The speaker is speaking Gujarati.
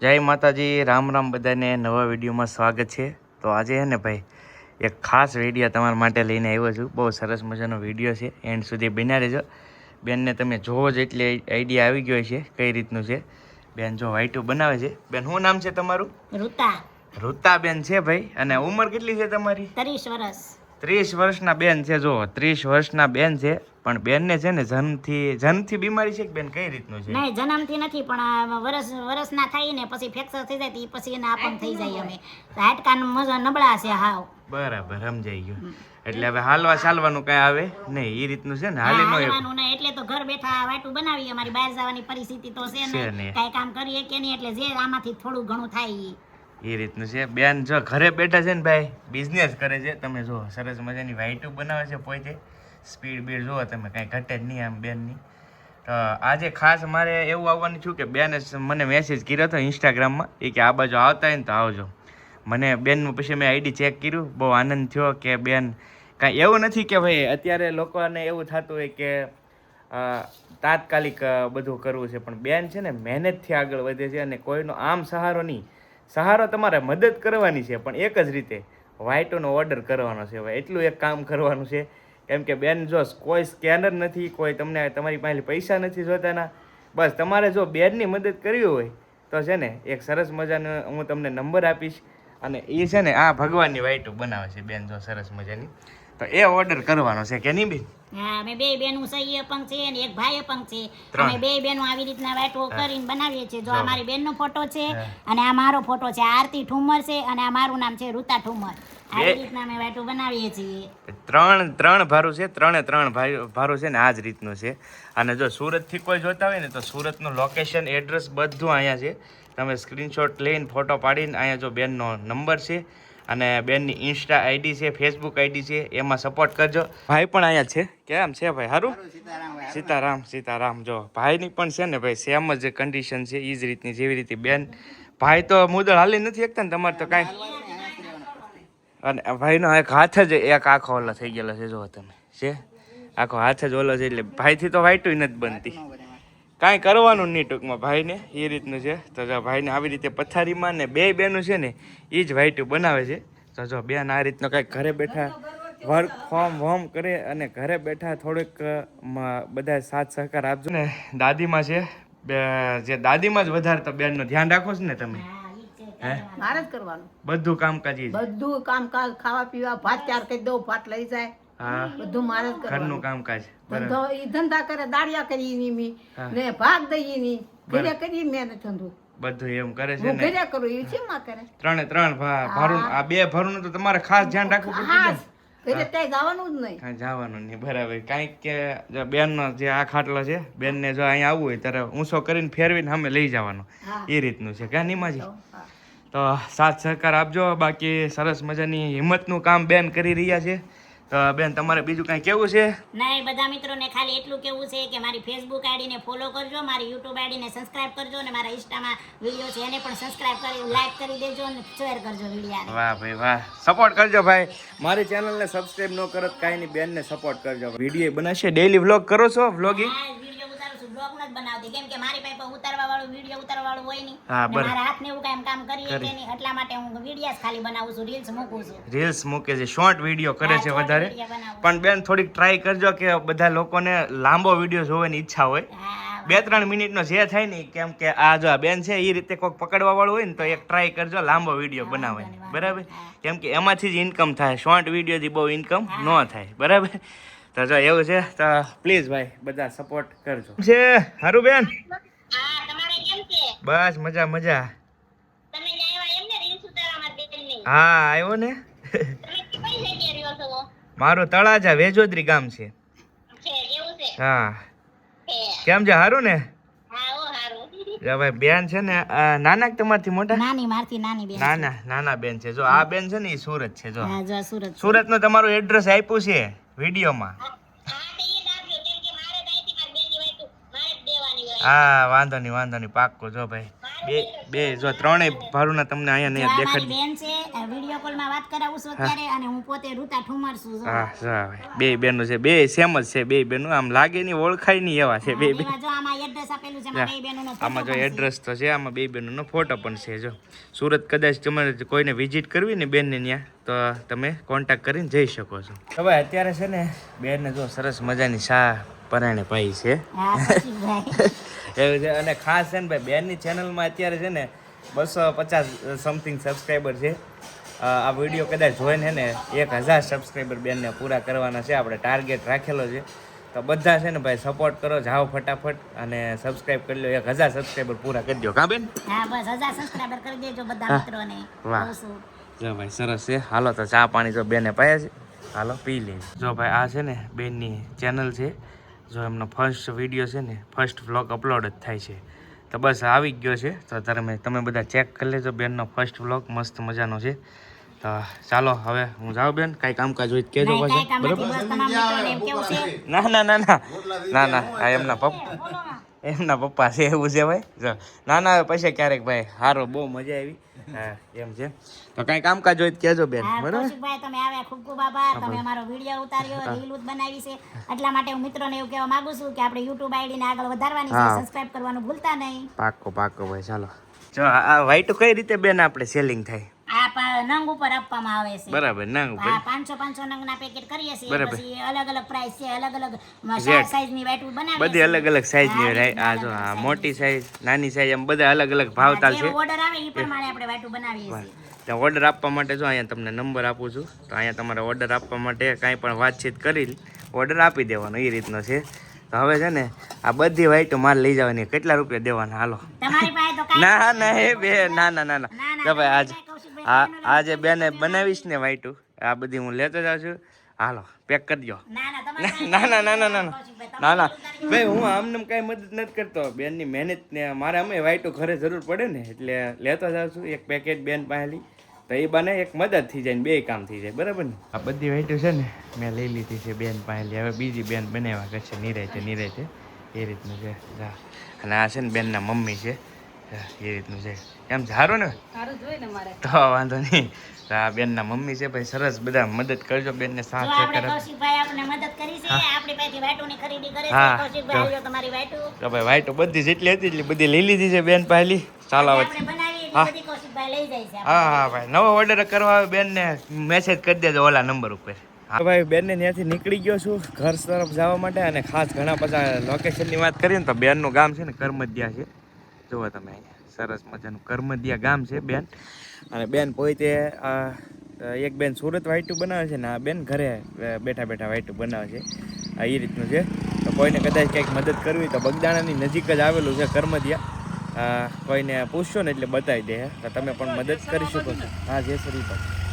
જય માતાજી, રામ રામ બધાને. નવા વિડીયોમાં સ્વાગત છે. તો આજે છે ને ભાઈ એક ખાસ વિડીયો તમારા માટે લઈને આવ્યો છું. બહુ સરસ મજાનો વિડીયો છે, એન્ડ સુધી બન્યા રહેજો. બેનને તમે જોવો જ એટલે આઈડિયા આવી ગયો છે કઈ રીતનું છે. બેન જો વાઈટું બનાવે છે. બેન શું નામ છે તમારું? રૂતા. રૂતાબેન છે ભાઈ. અને ઉંમર કેટલી છે તમારી? 30 વર્ષ. 30 વર્ષના બેન છે. જો 30 વર્ષના બેન છે, પણ બેનને છે ને જન્મથી બીમારી છે કે બેન કઈ રીતનું છે? નહીં, જન્મથી નથી, પણ વરસ ના થાય ને પછી ફ્રેક્ચર થઈ જાય તો પછી એને આપણ થઈ જાય. અમે હાડકાના નબળા છે હાવ. બરાબર, સમજાઈ ગયું. એટલે હવે હાલવા ચાલવાનું કઈ આવે નહીં, એ રીતનું છે ને. હાલવાનું નહીં એટલે તો ઘર બેઠા વાટું બનાવી. અમારી બહાર જવાની પરિસ્થિતિ તો છે ને, કઈ કામ કરીએ કે નહીં, એટલે જે આમાંથી થોડું ઘણું થાય એ રીતનું છે. બેન જો ઘરે બેઠા છે ને ભાઈ, બિઝનેસ કરે છે. તમે જો સરસ મજાની વાઈટું બનાવે છે પોતે. સ્પીડ બીડ જુઓ તમે, કાંઈ ઘટે જ નહીં આમ બેનની. તો આજે ખાસ મારે એવું આવવાનું છું કે બેને મને મેસેજ કર્યો હતો ઇન્સ્ટાગ્રામમાં, એ કે આ બાજુ આવતા હોય ને તો આવજો. મને બેનનું પછી મેં આઈડી ચેક કર્યું, બહુ આનંદ થયો કે બેન કાંઈ એવું નથી કે ભાઈ અત્યારે લોકોને એવું થતું હોય કે તાત્કાલિક બધું કરવું છે, પણ બેન છે ને મહેનતથી આગળ વધે છે. અને કોઈનો આમ સહારો નહીં, સહારો તમારે મદદ કરવાની છે, પણ એક જ રીતે વાઈટોનો ઓર્ડર કરવાનો છે. હવે એટલું એક કામ કરવાનું છે. કેમ કે બેન જો કોઈ સ્કેનર નથી, કોઈ તમને તમારી પાસે પૈસા નથી જોતાના. બસ તમારે જો બેનની મદદ કરવી હોય તો છે ને એક સરસ મજાનો હું તમને નંબર આપીશ, અને એ છે ને આ ભગવાનની વાઈટો બનાવે છે બેન જો સરસ મજાની. તો એ ઓર્ડર કરવાનો છે કે નહીં બેન? હા, અમે બે બેનું સહી અપંગ છે અને એક ભાઈ અપંગ છે. અમે બે બેનો આવી રીતના વાટો કરીને બનાવીએ છીએ. જો આ મારી બેનનો ફોટો છે અને આ મારો ફોટો છે. આરતી ઠુમર છે અને આ મારું નામ છે રૂતા ઠુમર. આવી રીતના અમે વાટો બનાવીએ છીએ. ત્રણ ભારું છે, ત્રણ ભારું છે ને આ જ રીતનું છે. અને જો સુરતથી કોઈ જોતા હોય ને તો સુરતનું લોકેશન એડ્રેસ બધું અહીંયા છે. તમે સ્ક્રીનશોટ લઈને ફોટો પાડીને અહીંયા જો બેનનો નંબર છે અને બેનની ઇન્સ્ટા આઈડી છે, ફેસબુક આઈડી છે, એમાં સપોર્ટ કરજો. ભાઈ પણ અહીંયા છે. કેમ છે ભાઈ? સારું? સીતારામ. જો ભાઈની પણ છે ને ભાઈ સેમ જ કન્ડિશન છે, એ જ રીતની જેવી રીતે બેન. ભાઈ તો મુદળ હાલી નથી શકતા ને, તમારે તો કાંઈ. અને ભાઈનો એક હાથ જ એક આખો ઓલો થઈ ગયેલો છે. જો તમે છે આખો હાથ જ ઓલો છે, એટલે ભાઈથી તો વાઈટું નથી બનતી. કાંઈ કરવાનું નહીં ટૂંકમાં ભાઈને, એ રીતનું છે. તો જો ભાઈને આવી રીતે પથારીમાં ને બે બેનું છે ને એ જ વાઈટું બનાવે છે. તો જો બેન આ રીતનું કાંઈક ઘરે બેઠા વર્ક ફ્રોમ હોમ કરે અને ઘરે બેઠા થોડુંક બધા સાથ સહકાર આપજો ને. દાદીમાં છે, જે દાદીમાં જ વધારે તો બેનનું ધ્યાન રાખો છો ને તમે? મારે જ કરવાનું બધું કામકાજ, બધું કામકાજ, ખાવા પીવા, ભાત ત્યાર કરી દઉં, ભાત લઈ જાય. હા, બધું મારે જ કરવાનું. ઘરનું કામકાજ ધંધો ઈ ધંધા કરે, દાડિયા કરી ની ને ભાગ દઈ ની ઘરે કરી મેં ધંધો બધું એમ કરે છે ને ઘરે કરું. એ છે માં કરે ત્રણ ભારું. આ બે ભારું તો તમારે ખાસ ધ્યાન રાખવું પડશે. ઘરે ત્યાં જવાનું જ નહીં, કાંઈ જવાનું નહીં. બરાબર. કાંઈક કે બેનનો જે આ ખાટલો છે, બેનને જો અહીંયા આવવું હોય ત્યારે ઊંચો કરીને ફેરવીને અમે લઈ જવાનો, એ રીતનું છે. ક્યાં નીમાજી? તો સાથ સહકાર આપજો. બાકી સરસ મજાની હિંમતનું કામ બેન કરી રહ્યા છે. તો બેન તમારે બીજું કાંઈ કેવું છે? નહીં, બધા મિત્રોને ખાલી એટલું કેવું છે કે મારી ફેસબુક આઈડીને ફોલો કરજો, મારી યુટ્યુબ આઈડીને સબસ્ક્રાઇબ કરજો, અને મારા ઇન્સ્ટામાં વિડીયો છે એને પણ સબસ્ક્રાઇબ કરી લાઈક કરી દેજો અને શેર કરજો વિડીયોને. વાહ ભાઈ વાહ, સપોર્ટ કરજો ભાઈ. મારી ચેનલને સબસ્ક્રાઇબ ન કરો કાંઈ નહીં, બેનને સપોર્ટ કરજો. વિડીયો બનાવશે, ડેઈલી વ્લોગ કરો છો? વ્લોગિંગ બ્લોગ નથી બનાવતી કેમ કે મારી પાસે ઉતારવા વાળું વિડીયો ઉતારવા વાળું હોય નહીં. હા, બરાબર. મારા હાથને એવું કામ કરીએ કે નહીં, એટલા માટે હું વિડીયોસ ખાલી બનાવું છું, રીલ્સ મૂકું છું. રીલ્સ મૂકે છે, શોર્ટ વિડીયો કરે છે વધારે. પણ બેન થોડીક ટ્રાય કરજો કે બધા લોકોને લાંબો વિડીયો જોવાની ઈચ્છા હોય. 2-3 મિનિટનો જે થાય ને, કેમ કે આ જો આ બેન છે એ રીતે કોઈક પકડવા વાળું હોય ને તો એક ટ્રાય કરજો લાંબો વિડીયો બનાવવાની. બરાબર? કેમ કે એમાંથી જ ઇન્કમ થાય, શોર્ટ વિડીયોથી બહુ ઇન્કમ ન થાય. બરાબર? તો જો એવું છે તો પ્લીઝ ભાઈ બધા સપોર્ટ કરજો. છે હારું બેન? બસ મજા. હા, આવ્યો ને. મારું તળાજા વેજોદરી ગામ છે. હા, કેમ છે? હારું ને? ભાઈ બેન છે ને નાના તમારથી મોટા? નાની, મારથી નાની બેન. નાના બેન છે. જો આ બેન છે ને એ સુરત છે. જો સુરત. સુરતનું તમારું એડ્રેસ આપ્યું છે વિડીયોમાં. હા, વાંધો નહીં પાક્કો. જો ભાઈ બે જો ત્રણેય ભારુના તમને અહીંયા જો નહીં આ મારી દેખાડી. બેન છે વિડીયો કોલમાં વાત કરાવું છું અત્યારે અને હું પોતે રૂતા ઠુમર છું જો. હા જો બે બેનો છે, બે સેમ જ છે બે બેનો, આમ લાગે નહીં ઓળખાય નહીં એવા છે બે એમાં જો આમાં એડ્રેસ આપેલું છે મારા બે બેનોનો photo આમાં જો પણ છે. એડ્રેસ તો છે, આમાં બે બેનોનો ફોટો પણ છે. જો સુરત કદાચ તમારે કોઈને વિઝિટ કરવી ને બેનને ત્યાં તો તમે કોન્ટેક્ટ કરીને જઈ શકો છો. હવે અત્યારે છે ને બેનને જો સરસ મજાની શા પરાણે પાઈ છે હા કૌશિકભાઈ. એવું છે. અને ખાસ છે ને ભાઈ બેનની ચેનલમાં અત્યારે છે ને 250 સમથિંગ સબસ્ક્રાઈબર છે. આ વિડીયો કદાચ જોઈને ને 1000 સબસ્ક્રાઈબર બેનને પૂરા કરવાના છે, આપણે ટાર્ગેટ રાખેલો છે. તો બધા છે ને ભાઈ સપોર્ટ કરો, જાઓ ફટાફટ અને સબસ્ક્રાઈબ કરી લો, 1000 સબસ્ક્રાઈબર પૂરા કરી દો. કા બેન? હા બસ 1000 સબસ્ક્રાઇબર કરી દેજો બધા મિત્રોને. વાહ. કહું છું. જો ભાઈ સરસ છે. હાલો તો ચા પાણી જો બેને પાયા છે, હાલો પી લઈએ. જો ભાઈ આ છે ને બેનની ચેનલ છે, જો એમનો ફર્સ્ટ વિડીયો છે ને ફર્સ્ટ વ્લોગ અપલોડ જ થાય છે. તો બસ આવી જ ગયો છે, તો તમે બધા ચેક કરી લેજો. બેનનો ફર્સ્ટ વ્લોગ મસ્ત મજાનો છે. તો ચાલો હવે હું જાઉં બેન, કાંઈ કામકાજ હોય તો કહેજો નહીં, પાછું, કાંઈ કામ નથી, બરાબર? બસ તમારા મિત્રોને એમ કેવું છે. ના ના ના ના ના ના આ એમના પપ્પા, બોલો ના. એમના પપ્પા છે એવું છે ભાઈ. જો ના ના પછી ક્યારેક ભાઈ સારો બહુ મજા આવી. હા એમ છે. તો કાંઈ કામકાજ હોય તો કહેજો બેન, હા, બરાબર? કૌશિકભાઈ તમે આવ્યા ખૂબ ખૂબ આભાર. તમે અમારો વિડીયો ઉતાર્યો, રીલ બનાવી છે, એટલા માટે હું મિત્રોને એવું કહેવા માંગુ છું કે આપણે YouTube ID ને આગળ વધારવાની છે. હા. સબસ્ક્રાઇબ કરવાનું ભૂલતા નહીં. પાક્કો પાક્કો ભાઈ. ચાલો જો આ વાઈટ કઈ રીતે બેન આપણે સેલિંગ થાય? આ નંગ ઉપર આપવામાં આવે છે. બરાબર ના ઉપર હા 500 નંગના પેકેટ કરીએ છીએ. બરાબર. પછી અલગ અલગ પ્રાઇસ છે, અલગ અલગ Jet. સાઈઝની વાઈટું બનાવીએ બધી છીએ. અલગ અલગ સાઈઝની હા, હોય. આ જો અલગ આ અલગ મોટી સાઈઝ, નાની સાઈઝ, એમ બધા અલગ અલગ ભાવતાલ છે. ઓર્ડર આવે એ પ્રમાણે આપણે વાઈટું બનાવીએ છીએ. ત્યાં ઓર્ડર આપવા માટે જો અહીંયા તમને નંબર આપું છું, તો અહીંયા તમારે ઓર્ડર આપવા માટે કાંઈ પણ વાતચીત કરી ઓર્ડર આપી દેવાનો, એ રીતનો છે. તો હવે છે ને આ બધી વાઈટો માલ લઈ જવાની. કેટલા રૂપિયા દેવાના? હાલો. તમારી પાસે તો કાંઈ ના ના એ બે ના ના ના ના ના, તો ભાઈ આજ કૌશિકભાઈ, આજે બેને બનાવીશ ને વાઈટું, આ બધી હું લેતો જાઉં છું. હાલો પેક કરી દો. ના ના તમારી પાસે ના ના ના ના ના કૌશિકભાઈ, ના ના તમે ભાઈ હું આમને કાંઈ મદદ નથી કરતો. બેનની મહેનત ને મારે અમે વાઈટો ઘરે જરૂર પડે ને એટલે લેતો જાઉં છું. એક પેકેટ બેન પાસેલી, તો એ બને એક મદદ થઈ જાય ને બે કામ થઈ જાય, બરાબર ને? આ બધી વાઈટો છે ને મેં લઈ લીધી છે બેન પાસેલી. હવે બીજી બેન બનાવ્યા કરશે નિરાયતે એ રીતનું છે. જા. અને આ છે ને બેનના મમ્મી છે. જા, એ રીતનું છે. એમ સારું ને? તો વાંધો નહીં. તો આ બેનના મમ્મી છે ભાઈ. સરસ બધા મદદ કરજો બેનને જો સાથ આપણે કરે. કૌશિકભાઈ આપણને મદદ કરી છે, આપણી પાસેથી વાઈટોની ખરીદી કરે છે. હા. કૌશિકભાઈ આલ્યો તમારી વાઈટો. તો ભાઈ વાઈટો બધી જેટલી હતી એટલી બધી લઈ લીધી છે બેન પાસેલી. ચાલો હવે આપણે બનાવીએ એટલે બધી કૌશિકભાઈ લઈ જાય છે. હા હા ભાઈ નવો ઓર્ડર કરવા આવે બેનને મેસેજ કરી દેજો ઓલા નંબર ઉપર. હા ભાઈ બેનને ત્યાંથી નીકળી ગયો છું ઘર તરફ જવા માટે. અને ખાસ ઘણા બધા લોકેશનની વાત કરીએ ને તો બેનનું ગામ છે ને કરમદિયા છે. જુઓ તમે અહીંયા સરસ મજાનું કરમદિયા ગામ છે બેન. અને બેન પોતે એક બેન સુરત વાઈટું બનાવે છે ને આ બેન ઘરે બેઠા બેઠા વાઈટું બનાવે છે. આ એ રીતનું છે. તો કોઈને કદાચ કંઈક મદદ કરવી તો બગદાણાની નજીક જ આવેલું છે કરમદિયા. કોઈને પૂછશો ને એટલે બતાવી દે. તો તમે પણ મદદ કરી શકો છો. હા જય શ્રી કૃષ્ણ.